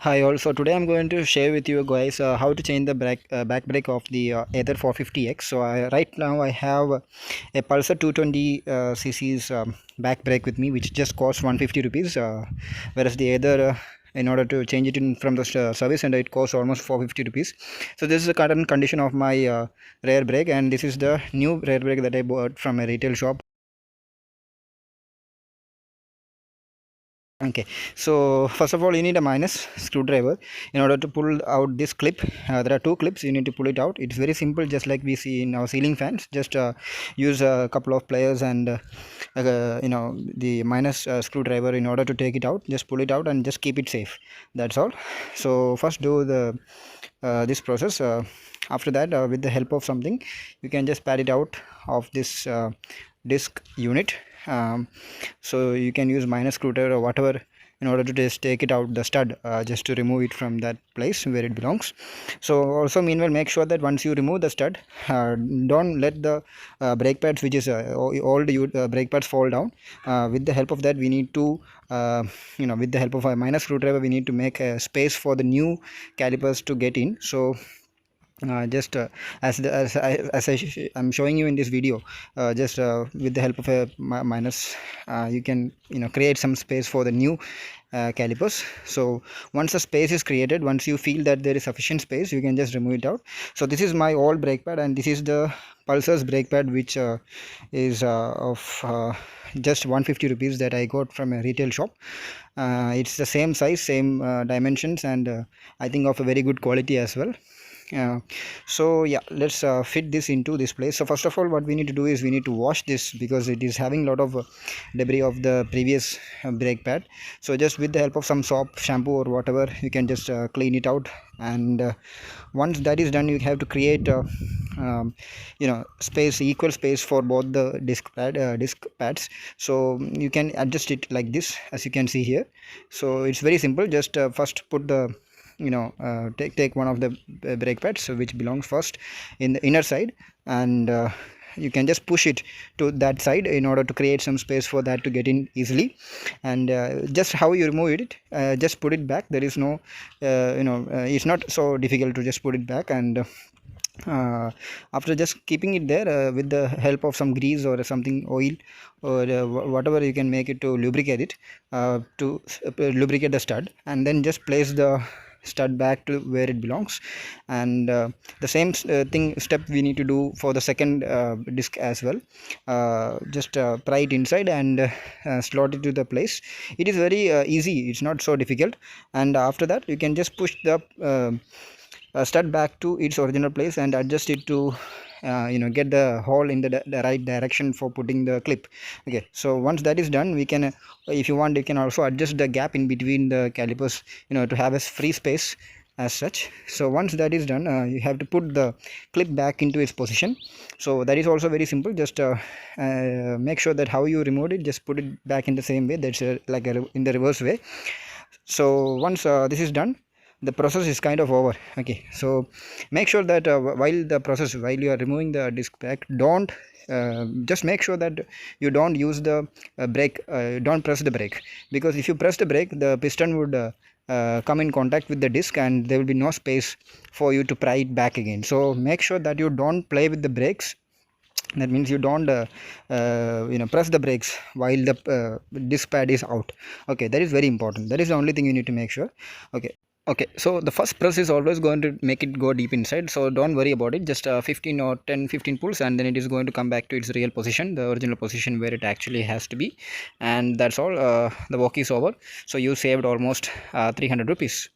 Hi all, so today I'm going to share with you guys how to change the back brake of the Ather 450x. So right now I have a Pulsar 220 cc's back brake with me, which just costs 150 rupees, whereas the Ather in order to change it in from the service center, it costs almost 450 rupees. So this is the current condition of my rear brake, and this is the new rear brake that I bought from a retail shop. Okay, so first of all you need a minus screwdriver in order to pull out this clip. There are two clips, you need to pull it out. It's very simple, just like we see in our ceiling fans. Just use a couple of pliers and the minus screwdriver in order to take it out. Just pull it out and just keep it safe, that's all. So first do the this process. After that, with the help of something, you can just pat it out of this disc unit. So you can use minus screwdriver or whatever in order to just take it out the stud, just to remove it from that place where it belongs. So also meanwhile, make sure that once you remove the stud, don't let the brake pads, which is all the brake pads, fall down. With the help of that, we need to with the help of a minus screwdriver, we need to make a space for the new calipers to get in. So just I'm showing you in this video, just with the help of a minus, you can create some space for the new calipers. So once the space is created, once you feel that there is sufficient space, you can just remove it out. So this is my old brake pad, and this is the Pulsar's brake pad, which is of just 150 rupees, that I got from a retail shop. It's the same size, same dimensions, and I think of a very good quality as well. So yeah, let's fit this into this place. So first of all, what we need to do is we need to wash this, because it is having a lot of debris of the previous brake pad. So just with the help of some soap, shampoo or whatever, you can just clean it out. And once that is done, you have to create space, equal space for both the disc pads. So you can adjust it like this, as you can see here. So it's very simple. Just first put the take one of the brake pads, which belongs first in the inner side, and you can just push it to that side in order to create some space for that to get in easily. And just how you remove it, just put it back. There is no it's not so difficult to just put it back. And after just keeping it there, with the help of some grease or something, oil or whatever you can make it to lubricate it, to lubricate the stud, and then just place the stud back to where it belongs. And the same step we need to do for the second disc as well. Just pry it inside and slot it to the place. It is very easy, it's not so difficult. And after that, you can just push the stud back to its original place and adjust it to get the hole in the right direction for putting the clip. Okay, so once that is done, we can if you want, you can also adjust the gap in between the calipers, to have a free space as such. So once that is done, you have to put the clip back into its position. So that is also very simple. Just make sure that how you removed it, just put it back in the same way. That's in the reverse way. So once this is done, the process is kind of over. Okay, so make sure that while you are removing the disc back, don't just make sure that you don't use the brake, don't press the brake, because if you press the brake, the piston would come in contact with the disc, and there will be no space for you to pry it back again. So make sure that you don't play with the brakes. That means you don't press the brakes while the disc pad is out. Okay, that is very important. That is the only thing you need to make sure. Okay, so the first press is always going to make it go deep inside, so don't worry about it. Just 15 or 10-15 pulls, and then it is going to come back to its real position, the original position where it actually has to be. And that's all. The work is over. So you saved almost 300 rupees.